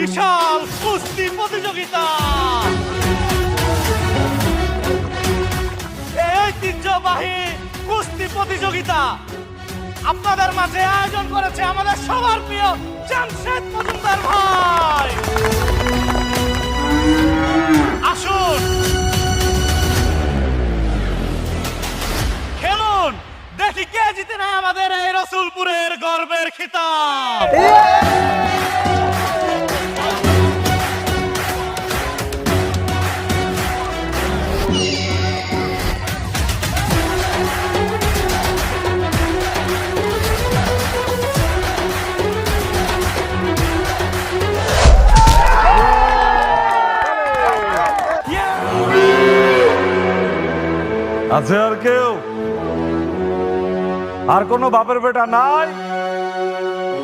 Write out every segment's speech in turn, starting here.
বিশাল কুস্তি প্রতিযোগিতা। এই ঐতিহ্যবাহী কুস্তি প্রতিযোগিতা আপনাদের মাঝে আয়োজন করেছে আমাদের সবার প্রিয় জামশেদ মজুমদার ভাই। আসুন খেলুন, দেখি কে জিতে নেয় আমাদের এই রসুলপুরের গর্বের খিতাব। আছে আর কেউ? আর কোনো বাপের বেটা নাই?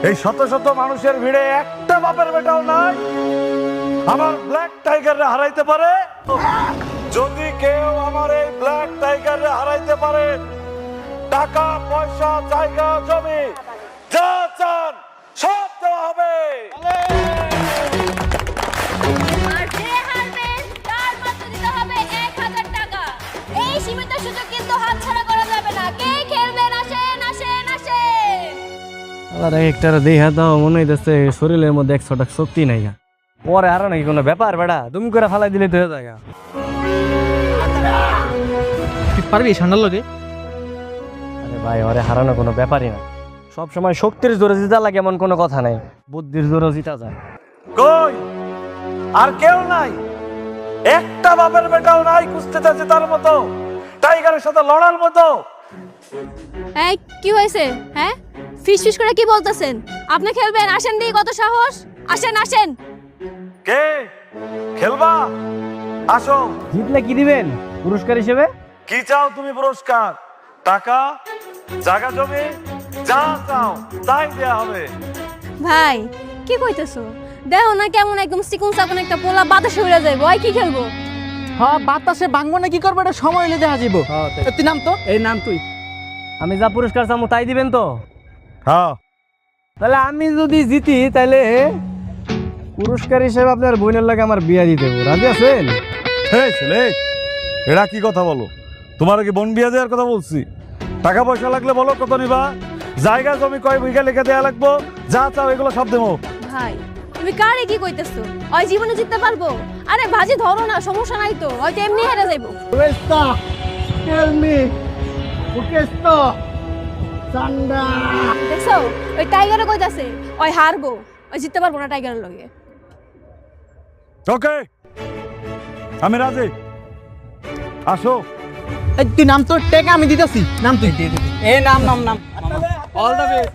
এই শত শত মানুষের ভিড়ে একটা বাপের বেটাও নাই আমার ব্ল্যাক টাইগাররে হারাইতে পারে? যদি কেউ আমার এই ব্ল্যাক টাইগাররে হারাইতে পারে, টাকা পয়সা জায়গা জমি যা চান সব দেওয়া হবে। আর যে হারবে তার মাত্র দিতে হবে 1000 টাকা। এই সীমিত সুযোগ কিন্তু হাতছাড়া করা যাবে না। কে খেলবেন? আসেন আসেন আসেন। আবার একটা দেখা দাও, মনে হইতেছে শরীরের মধ্যে 100টা শক্তি নাই গা। পরে আরো নাকি কোনো ব্যাপার বেড়া, তুমি করে ফালাই দিলে তো হয়ে যায়। তুই পারবি ঠান্ডার লগে? আরে ভাই, ওরে হারানো কোনো ব্যাপারই না। সব সময় শক্তির জোরে জিতা লাগে এমন কোনো কথা নাই, বুদ্ধির জোরে জিতা যায়। কই আর কেউ নাই? একটা বাপের বেটাও নাই কুস্তিতে জেতার মতো, টাইগারের সাথে লড়ার মতো। এই কি হয়েছে? হ্যাঁ, ফিস ফিস করে কি বলতেছেন? আপনি খেলবেন? আসেন দিই, কত সাহস! আসেন আসেন। কে খেলবা? আসো। জিতলে কি দিবেন পুরস্কার হিসেবে? কি চাও তুমি পুরস্কার? টাকা, জায়গা জমি যা চাও তাই দেয়া হবে। ভাই কি কইতেছো? দেখো না কেমন একদম চিকুন চাকুন একটা পোলা বাতাসে উড়ে যাইবো। ওই কি খেলবো? হ্যাঁ, বাতাসে ভাঙবো না কি করবো এটা সময় এলে দেখা যাবো। তুই নাম তো, এই নাম তুই। আমি যা পুরস্কার চামো তাই দিবেন তো? হ্যাঁ। তাহলে আমি যদি জিতি তাহলে পুরস্কার হিসেবে আপনার বোনের লাগে আমার বিয়া দিতে হবে, রাজি আছেন? এই ছেলে, এরা কি কথা বলো? তোমার কি বোন বিয়া দেওয়ার কথা বলছি? টাকা পয়সা লাগলে বলো কত নিবা, জায়গা জমি কয় বিঘা লিখে দেয়া লাগবো, যা চাও এগুলো সব দেবো। ভাই তুমি কারে কি কইতেছো? ওই জীবনে জিততে পারবো? আরে ভাজি ধরো না, সমস্যা নাই তো, ওই তো এমনি হেরে যাইবো। দেখছো ওই টাইগারে কইতাছে ওই হারবো, ওই জিততে পারবো না টাইগারের লগে। ওকে, আমি রাজি। আসো। এই তুই নাম তো, টেকা আমি দিতেছি। নাম তুই দিয়ে দিবি। এই নাম নাম নাম। All the best.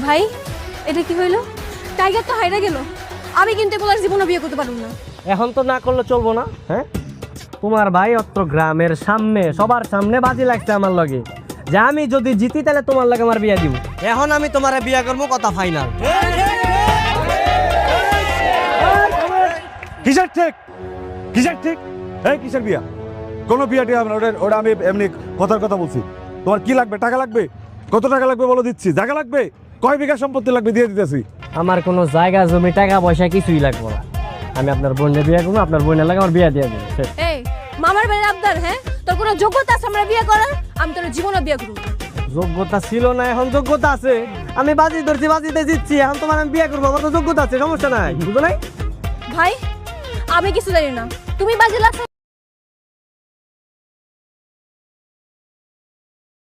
ভাই এটা কি হইলো? টাইগার তো হাইরা গেল। আমি কিন্তু এগুলোর জীবনে বিয়ে করতে পারবো না। এখন তো না করলে চলবো না। হ্যাঁ, তোমার ভাই অত্র গ্রামের সামনে সবার সামনে বাজি লাগছে আমার লগে যে আমি যদি জিতি তাহলে তোমার লাগে আমার বিয়া দিব। এখন আমি তোমার বিয়া করবো, কথা ফাইনাল। কিসের ঠিক? কিসের ঠিক? এই কিসের বিয়া? কোনো বিয়া টিয়া আমরা ওটা আমি এমনি কথার কথা বলছি। তোমার কি লাগবে? টাকা লাগবে? কত টাকা লাগবে বলো, দিচ্ছি। জায়গা লাগবে? কয় বিঘা সম্পত্তি লাগবে দিয়ে দিতেছি। আমার কোনো জায়গা জমি টাকা পয়সা কিছুই লাগবে না। আমি আপনার বোনের বিয়া করবো, আপনার বোনের লাগে আমার বিয়া দিয়ে দেবো। এই মামার বাড়ির আবদার, হ্যাঁ? তোর কোনো যোগ্যতা আছে আমরা বিয়ে করার? আমি তোর জীবনে বিয়ে করব না। যোগ্যতা ছিল না, এখন যোগ্যতা আছে। আমি বাজি ধরছি, বাজিতে জিতছি, এখন তোমার আমি বিয়ে করবো, আমার তো যোগ্যতা আছে, সমস্যা নাই, বুঝো নাই? ভাই, আমি কিছু জানি না। তুমি বাজি লাগছে